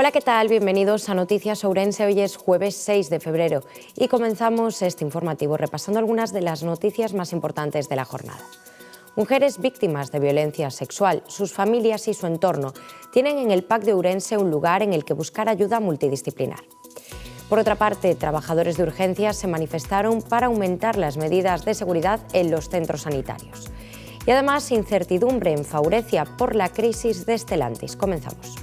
Hola, ¿qué tal? Bienvenidos a Noticias Ourense. Hoy es jueves 6 de febrero y comenzamos este informativo repasando algunas de las noticias más importantes de la jornada. Mujeres víctimas de violencia sexual, sus familias y su entorno tienen en el PAC de Ourense un lugar en el que buscar ayuda multidisciplinar. Por otra parte, trabajadores de urgencias se manifestaron para aumentar las medidas de seguridad en los centros sanitarios. Y además, incertidumbre en Faurecia por la crisis de Stellantis. Comenzamos.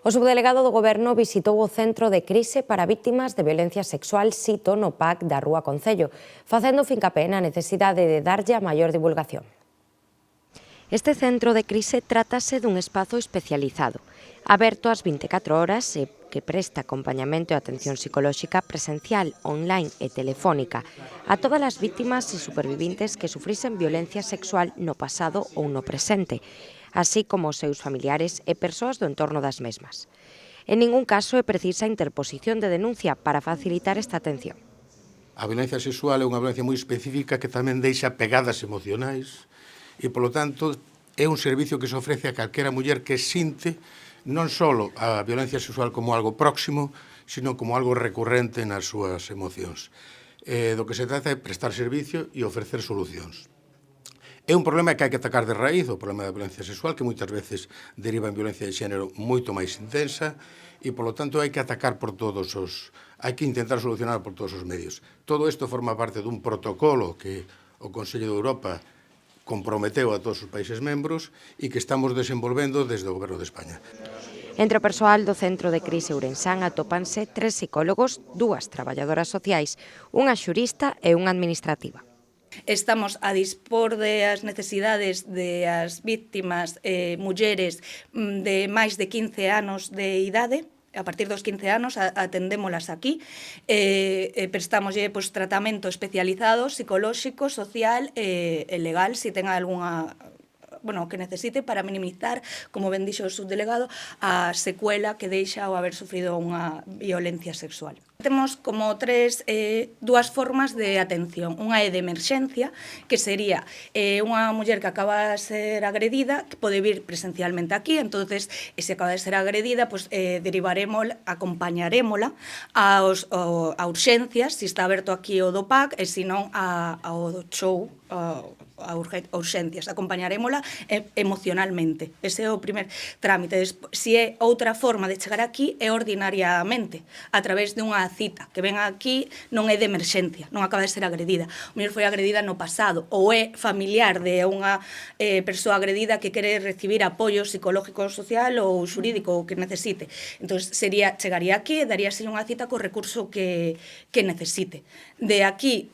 O subdelegado do Goberno visitou o Centro de Crise para Víctimas de Violencia Sexual SITO no PAC da Rúa Concello, facendo fincapé na necesidade de darlle a maior divulgación. Este centro de crise trátase dun espazo especializado, aberto ás 24 horas e que presta acompañamento e atención psicolóxica presencial, online e telefónica a todas as víctimas e supervivintes que sufrisen violencia sexual no pasado ou no presente, así como os seus familiares e persoas do entorno das mesmas. En ningún caso é precisa interposición de denuncia para facilitar esta atención. A violencia sexual é unha violencia moi específica que tamén deixa pegadas emocionais e, polo tanto, é un servicio que se ofrece a calquera muller que sinte non só a violencia sexual como algo próximo, sino como algo recurrente nas súas emocións. Do que se trata é prestar servicio e ofrecer solucións. É un problema que hai que atacar de raíz, o problema da violencia sexual, que moitas veces deriva en violencia de xénero moito máis intensa e, polo tanto, hai que atacar por todos os... hai que intentar solucionar por todos os medios. Todo isto forma parte dun protocolo que o Consello de Europa comprometeu a todos os países membros e que estamos desenvolvendo desde o Goberno de España. Entre o persoal do Centro de Crise Ourensán atópanse 3 psicólogos, 2 traballadoras sociais, unha xurista e unha administrativa. Estamos a dispor das necesidades das víctimas mulleres de máis de 15 anos de idade. A partir dos 15 anos atendémolas aquí, prestamos tratamento especializado, psicolóxico, social e legal, se ten algunha que necesite para minimizar, como ben dixo o subdelegado, a secuela que deixa o haber sufrido unha violencia sexual. Temos como dúas formas de atención. Unha é de emerxencia, que sería unha muller que acaba de ser agredida, que pode vir presencialmente aquí, entonces, se acaba de ser agredida, acompañarémola a urxencias, se está aberto aquí o do PAC, e se non ao show, a urxencias, acompañarémola emocionalmente. Ese é o primer trámite. Se é outra forma de chegar aquí, é ordinariamente, a través dunha cita, que ven aquí non é de emerxencia, non acaba de ser agredida. O mellor foi agredida no pasado, ou é familiar de unha persoa agredida que quere recibir apoio psicológico, social ou xurídico, o que necesite. Entón, chegaría aquí e daríase unha cita co recurso que necesite. De aquí,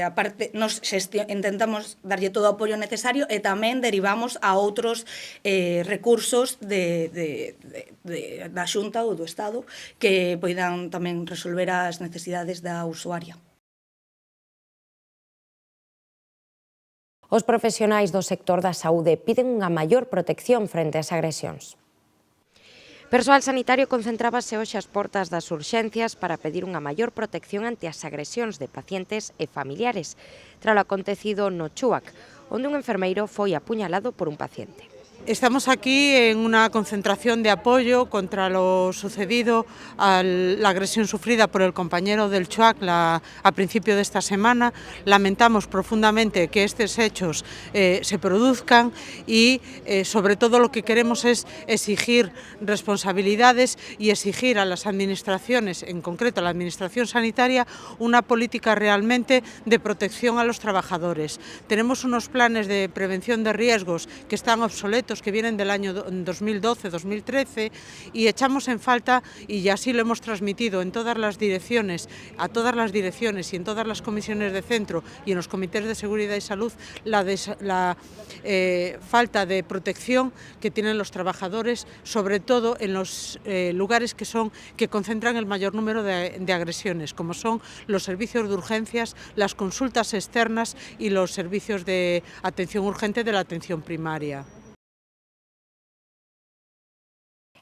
aparte, nos intentamos darlle todo o apoio necesario e tamén derivamos a outros recursos da Xunta ou do Estado que poidan tamén resolver as necesidades da usuaria. Os profesionais do sector da saúde piden unha maior protección frente ás agresións. Persoal sanitario concentrábase hoxe ás portas das urxencias para pedir unha maior protección ante as agresións de pacientes e familiares, tras o acontecido no Chúac, onde un enfermeiro foi apuñalado por un paciente. Estamos aquí en una concentración de apoyo contra lo sucedido a la agresión sufrida por el compañero del Chúac a principio de esta semana. Lamentamos profundamente que estos hechos se produzcan y sobre todo lo que queremos es exigir responsabilidades y exigir a las administraciones, en concreto a la administración sanitaria, una política realmente de protección a los trabajadores. Tenemos unos planes de prevención de riesgos que están obsoletos, que vienen del año 2012-2013 y echamos en falta, y así lo hemos transmitido en todas las direcciones, a todas las direcciones y en todas las comisiones de centro y en los comités de seguridad y salud, la falta de protección que tienen los trabajadores, sobre todo en los lugares que concentran el mayor número de agresiones, como son los servicios de urgencias, las consultas externas y los servicios de atención urgente de la atención primaria.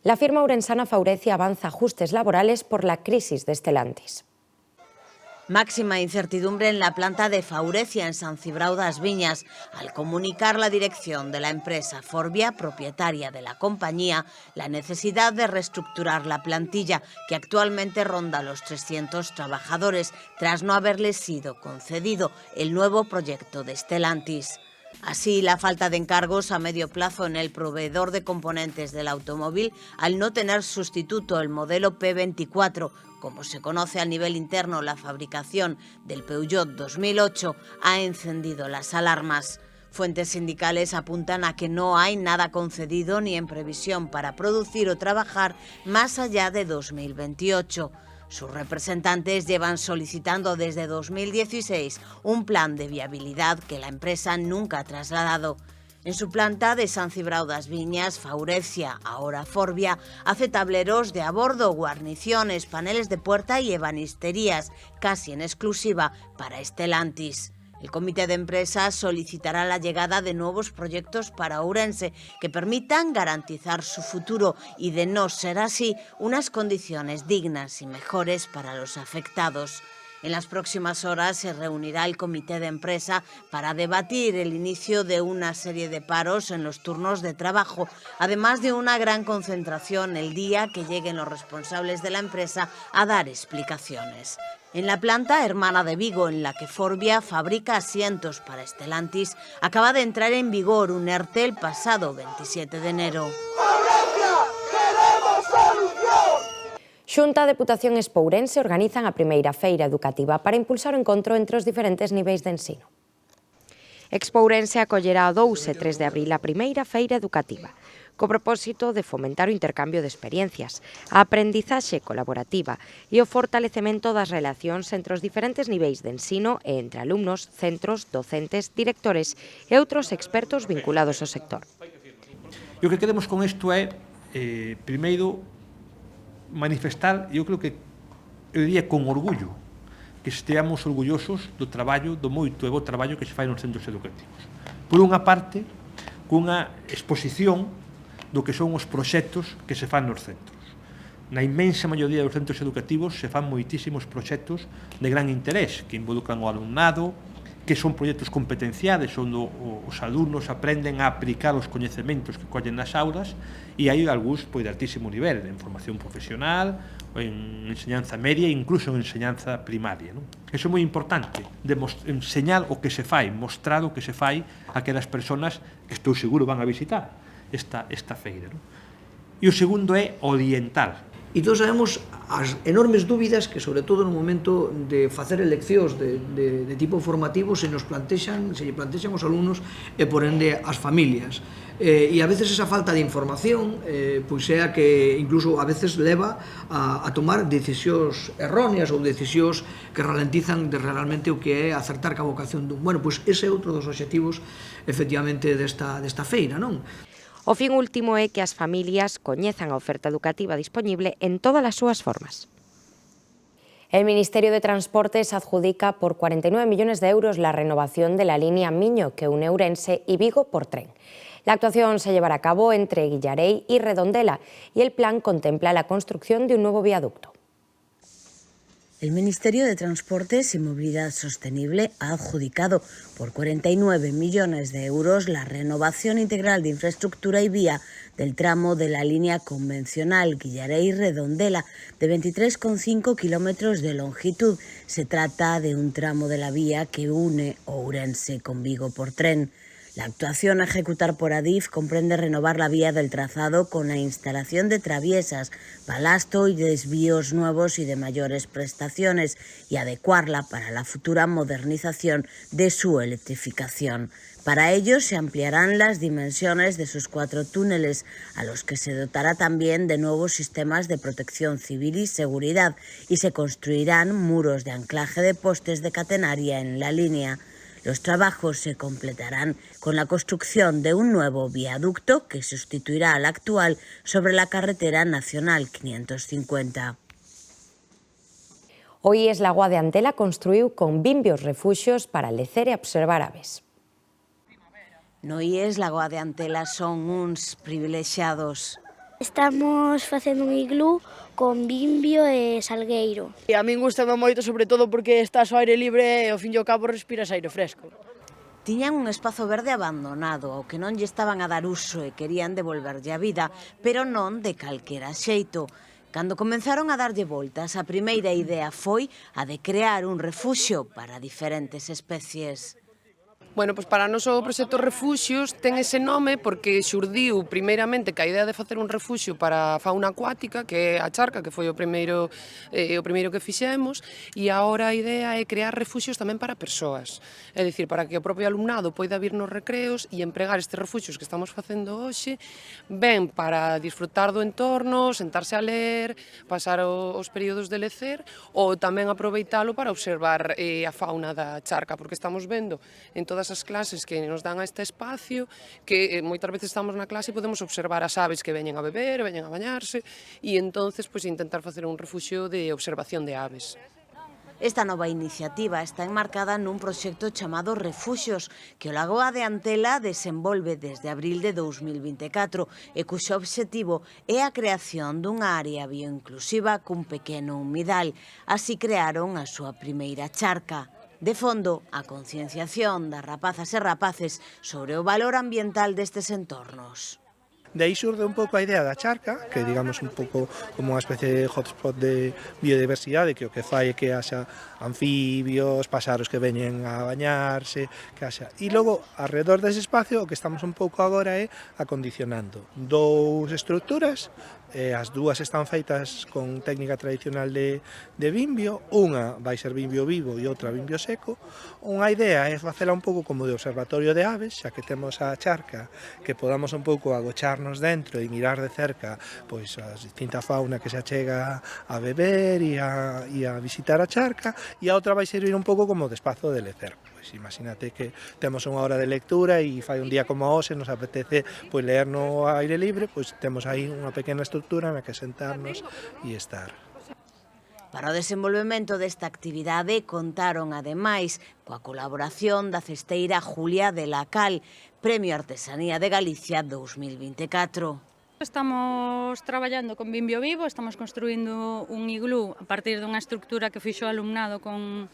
La firma ourensana Faurecia avanza ajustes laborales por la crisis de Stellantis. Máxima incertidumbre en la planta de Faurecia, en Sant Cibrau das Viñas, al comunicar la dirección de la empresa Forvia, propietaria de la compañía, la necesidad de reestructurar la plantilla, que actualmente ronda los 300 trabajadores, tras no haberles sido concedido el nuevo proyecto de Stellantis. Así, la falta de encargos a medio plazo en el proveedor de componentes del automóvil, al no tener sustituto el modelo P24, como se conoce a nivel interno la fabricación del Peugeot 2008, ha encendido las alarmas. Fuentes sindicales apuntan a que no hay nada concedido ni en previsión para producir o trabajar más allá de 2028. Sus representantes llevan solicitando desde 2016 un plan de viabilidad que la empresa nunca ha trasladado. En su planta de Sant Cibrau das Viñas, Faurecia, ahora Forvia, hace tableros de a bordo, guarniciones, paneles de puerta y ebanisterías, casi en exclusiva para Stellantis. El comité de empresa solicitará la llegada de nuevos proyectos para Ourense que permitan garantizar su futuro y, de no ser así, unas condiciones dignas y mejores para los afectados. En las próximas horas se reunirá el comité de empresa para debatir el inicio de una serie de paros en los turnos de trabajo, además de una gran concentración el día que lleguen los responsables de la empresa a dar explicaciones. En la planta hermana de Vigo, en la que Forvia fabrica asientos para Stellantis, acaba de entrar en vigor un ERTE el pasado 27 de enero. Xunta, Deputación e Expourense organizan a primeira feira educativa para impulsar o encontro entre os diferentes niveis de ensino. Expourense acollerá o 2 e 3 de abril a primeira feira educativa, co propósito de fomentar o intercambio de experiencias, a aprendizaxe colaborativa e o fortalecemento das relacións entre os diferentes niveis de ensino e entre alumnos, centros, docentes, directores e outros expertos vinculados ao sector. E o que queremos con isto é, primeiro, manifestar, eu creo que, eu diría con orgullo, que esteamos orgullosos do traballo, do moito e bo traballo que se fai nos centros educativos. Por unha parte, cunha exposición do que son os proxectos que se fan nos centros. Na inmensa maioría dos centros educativos se fan moitísimos proxectos de gran interés, que involucran o alumnado, que son proxectos competenciales, onde os alumnos aprenden a aplicar os coñecementos que collen nas aulas, e hai algúns de altísimo nivel, en formación profesional, en enseñanza media e incluso en enseñanza primaria. Iso é moi importante, enseñar o que se fai, mostrar o que se fai a aquelas persoas que estou seguro van a visitar esta feira. E o segundo é orientar. E todos sabemos as enormes dúbidas que, sobre todo no momento de facer eleccións de tipo formativo, se lle plantexan os alumnos e, por ende, as familias. E a veces esa falta de información pois é a que incluso a veces leva a tomar decisións erróneas ou decisións que ralentizan de realmente o que é acertar ca vocación dun. Bueno, pois ese é outro dos obxectivos, efectivamente, desta feira, non? O fin último é que as familias coñezan a oferta educativa dispoñible en todas as súas formas. El Ministerio de Transportes adjudica por 49 millones de euros la renovación de la línea Miño que une Ourense y Vigo por tren. La actuación se llevará a cabo entre Guillarei y Redondela y el plan contempla la construcción de un nuevo viaducto. El Ministerio de Transportes y Movilidad Sostenible ha adjudicado por 49 millones de euros la renovación integral de infraestructura y vía del tramo de la línea convencional Guillarei-Redondela de 23,5 kilómetros de longitud. Se trata de un tramo de la vía que une Ourense con Vigo por tren. La actuación a ejecutar por Adif comprende renovar la vía del trazado con la instalación de traviesas, balasto y desvíos nuevos y de mayores prestaciones y adecuarla para la futura modernización de su electrificación. Para ello se ampliarán las dimensiones de sus 4 túneles, a los que se dotará también de nuevos sistemas de protección civil y seguridad, y se construirán muros de anclaje de postes de catenaria en la línea. Los trabajos se completarán con la construcción de un nuevo viaducto que sustituirá al actual sobre la carretera nacional 550. Hoy es Lagoa de Antela construiu con 20 refuxios para lecer e observar aves. No IES Lagoa de Antela son uns privilexiados. Estamos facendo un iglú con Bimbio e Salgueiro. E a min gustame moito, sobre todo porque estás ao aire libre e ao fin e ao cabo respiras aire fresco. Tiñan un espazo verde abandonado ao que non lle estaban a dar uso e querían devolverlle a vida, pero non de calquera xeito. Cando comenzaron a darlle voltas, a primeira idea foi a de crear un refuxio para diferentes especies. Bueno, pois para nós o proxecto Refuxios ten ese nome porque xurdiu primeiramente ca idea de facer un refuxio para a fauna acuática, que é a charca, que foi o primeiro que fixemos, e agora a idea é crear refuxios tamén para persoas. É dicir, para que o propio alumnado poida vir nos recreos e empregar estes refuxios que estamos facendo hoxe, ben para disfrutar do entorno, sentarse a ler, pasar os períodos de lecer, ou tamén aproveitalo para observar a fauna da charca, porque estamos vendo en todas as clases que nos dan a este espacio, que moitas veces estamos na clase e podemos observar as aves que veñen a beber, veñen a bañarse, e entonces pois intentar facer un refuxio de observación de aves. Esta nova iniciativa está enmarcada nun proxecto chamado Refuxios, que o Lagoa de Antela desenvolve desde abril de 2024 e cuxo obxectivo é a creación dunha área bioinclusiva cun pequeno humidal. Así crearon a súa primeira charca. De fondo, a concienciación das rapazas e rapaces sobre o valor ambiental destes entornos. De aí xurde un pouco a idea da charca, que digamos un pouco como unha especie de hotspot de biodiversidade, que o que fai é que haxa anfibios, paxaros que veñen a bañarse, que haxa. E logo, alrededor dese espacio, o que estamos un pouco agora é acondicionando dous estruturas. As dúas están feitas con técnica tradicional de bimbio, unha vai ser bimbio vivo e outra bimbio seco. Unha idea é facela un pouco como de observatorio de aves, xa que temos a charca, que podamos un pouco agocharnos dentro e mirar de cerca pois a distinta fauna que se achega a beber e a visitar a charca, e a outra vai servir un pouco como de espazo de lecer. Pois imagínate que temos unha hora de lectura e fai un día como hoxe, nos apetece pois ler no aire libre, pois temos aí unha pequena estrutura na que sentarnos e estar. Para o desenvolvemento desta actividade contaron ademais coa colaboración da cesteira Julia de la Cal, Premio Artesanía de Galicia 2024. Estamos traballando con Bimbio Vivo, estamos construindo un iglú a partir dunha estructura que fixo o alumnado con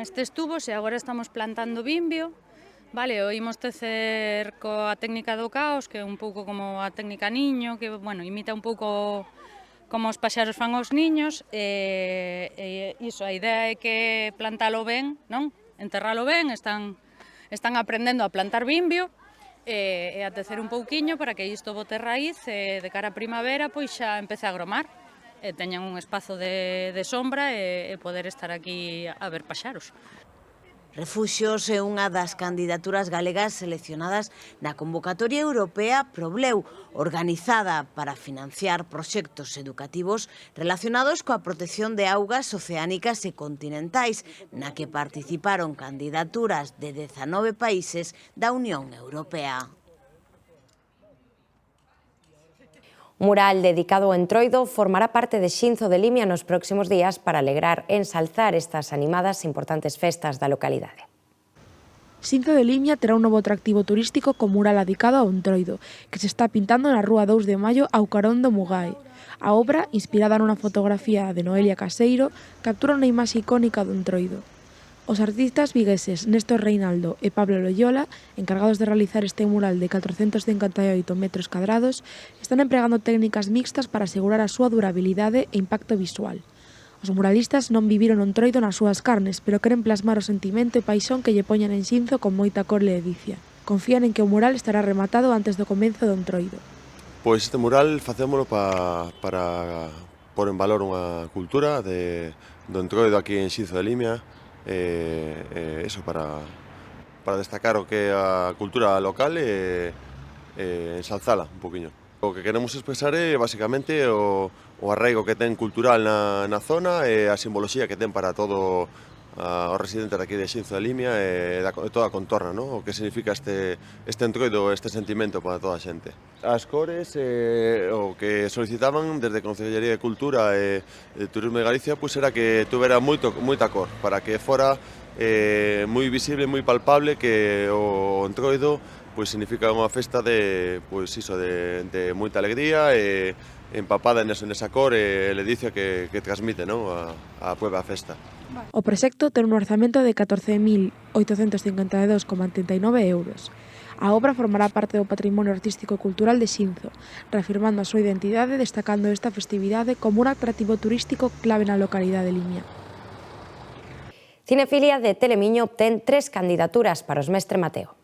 estes tubos e agora estamos plantando bimbio. Vale, o imos tecer coa técnica do caos, que é un pouco como a técnica niño, que, bueno, imita un pouco como os paxaros fan aos niños, e iso, a idea é que plantalo ben, non? Enterralo ben, están aprendendo a plantar bimbio, e a tecer un pouquiño para que isto bote raíz, e de cara a primavera, pois xa empece a agromar, e teñan un espazo de sombra e poder estar aquí a ver paxaros. Refuxios é unha das candidaturas galegas seleccionadas na convocatoria europea Probleu, organizada para financiar proxectos educativos relacionados coa protección de augas oceánicas e continentais, na que participaron candidaturas de 19 países da Unión Europea. Un mural dedicado ao Entroido formará parte de Xinzo de Limia nos próximos días para alegrar e ensalzar estas animadas e importantes festas da localidade. Xinzo de Limia terá un novo atractivo turístico co mural dedicado ao Entroido, que se está pintando na rúa 2 de Maio ao carón do Mugai. A obra, inspirada nunha fotografía de Noelia Caseiro, captura unha imaxe icónica do Entroido. Os artistas vigueses Néstor Reinaldo e Pablo Loyola, encargados de realizar este mural de 458 metros cadrados, están empregando técnicas mixtas para asegurar a súa durabilidade e impacto visual. Os muralistas non viviron o Entroido nas súas carnes, pero queren plasmar o sentimento e paixón que lle poñan en Xinzo con moita cor e ledicia. Confían en que o mural estará rematado antes do comezo do Entroido. Pois este mural facémolo para pôr en valor unha cultura do Entroido aquí en Xinzo de Limia, eso para destacar o que é a cultura local e ensalzala un poquinho. O que queremos expresar é basicamente o arraigo que ten cultural na zona e a simboloxía que ten para todo os residentes aquí de Xinzo de Limia e toda a contorna, ¿no? O que significa este Entroido, este sentimento para toda a xente. As cores, o que solicitaban desde a Concellería de Cultura e de Turismo de Galicia, pois era que tuvera moita cor, para que fora moi visible, moi palpable que o Entroido pois significa unha festa de, pois iso, de moita alegría e empapada nesa cor e ledicia que transmite, non, a puebla festa. O proxecto ten un orzamento de 14.852,89 euros. A obra formará parte do patrimonio artístico e cultural de Xinzo, reafirmando a súa identidade e destacando esta festividade como un atractivo turístico clave na localidade de Limia. Cinefilia de Telemiño obtén 3 candidaturas para os Mestre Mateo.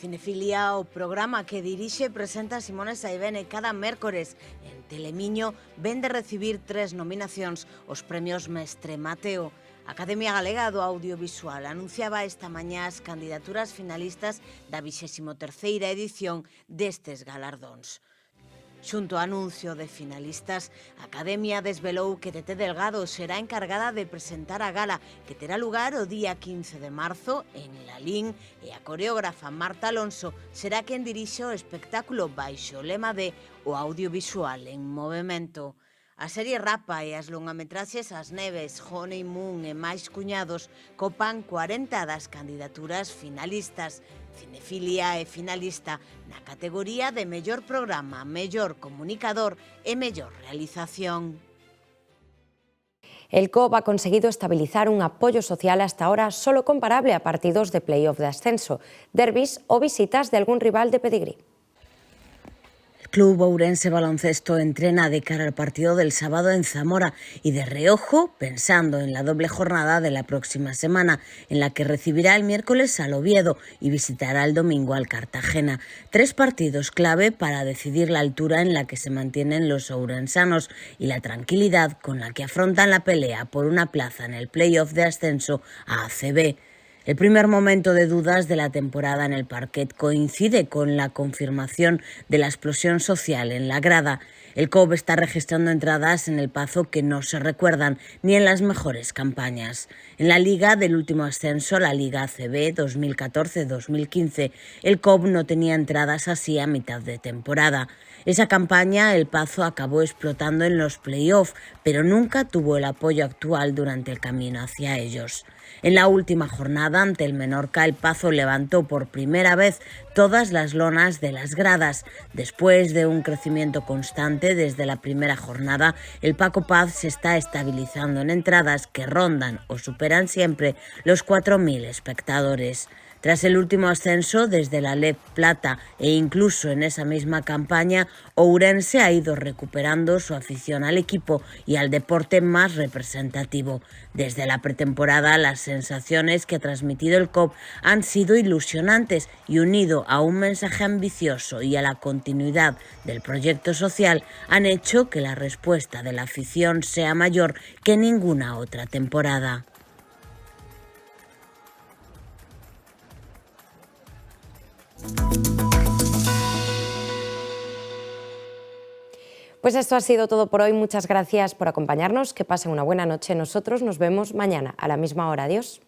Cinefilia, o programa que dirixe e presenta Simone Saibene cada mércores en Telemiño, ven de recibir 3 nominacións aos premios Mestre Mateo. A Academia Galega do Audiovisual anunciaba esta mañá as candidaturas finalistas da 23ª edición destes galardóns. Xunto ao anuncio de finalistas, a Academia desvelou que Tete Delgado será encargada de presentar a gala que terá lugar o día 15 de marzo en Lalín e a coreógrafa Marta Alonso será quen dirixe o espectáculo baixo o lema de O audiovisual en movemento. A serie Rapa e as longametraxes As Neves, Honeymoon e máis cuñados copan 40 das candidaturas finalistas. Cinefilia é finalista na categoría de mellor programa, mellor comunicador e mellor realización. El COB ha conseguido estabilizar un apoyo social hasta ahora solo comparable a partidos de playoff de ascenso, derbis o visitas de algún rival de pedigrí. Club Ourense Baloncesto entrena de cara al partido del sábado en Zamora y de reojo pensando en la doble jornada de la próxima semana, en la que recibirá el miércoles al Oviedo y visitará el domingo al Cartagena. 3 partidos clave para decidir la altura en la que se mantienen los ourensanos y la tranquilidad con la que afrontan la pelea por una plaza en el playoff de ascenso a ACB. El primer momento de dudas de la temporada en el parquet coincide con la confirmación de la explosión social en la grada. El COB está registrando entradas en el Pazo que no se recuerdan ni en las mejores campañas. En la liga del último ascenso, la Liga ACB 2014-2015, el COB no tenía entradas así a mitad de temporada. Esa campaña el Pazo acabó explotando en los play-off, pero nunca tuvo el apoyo actual durante el camino hacia ellos. En la última jornada ante el Menorca, el Pazo levantó por primera vez todas las lonas de las gradas. Después de un crecimiento constante desde la primera jornada, el Paco Paz se está estabilizando en entradas que rondan o superan siempre los 4.000 espectadores. Tras el último ascenso desde la LEP Plata e incluso en esa misma campaña, Ourense ha ido recuperando su afición al equipo y al deporte más representativo. Desde la pretemporada, las sensaciones que ha transmitido el COB han sido ilusionantes y, unido a un mensaje ambicioso y a la continuidad del proyecto social, han hecho que la respuesta de la afición sea mayor que ninguna otra temporada. Pues esto ha sido todo por hoy. Muchas gracias por acompañarnos. Que pasen una buena noche. Nosotros nos vemos mañana a la misma hora. Adiós.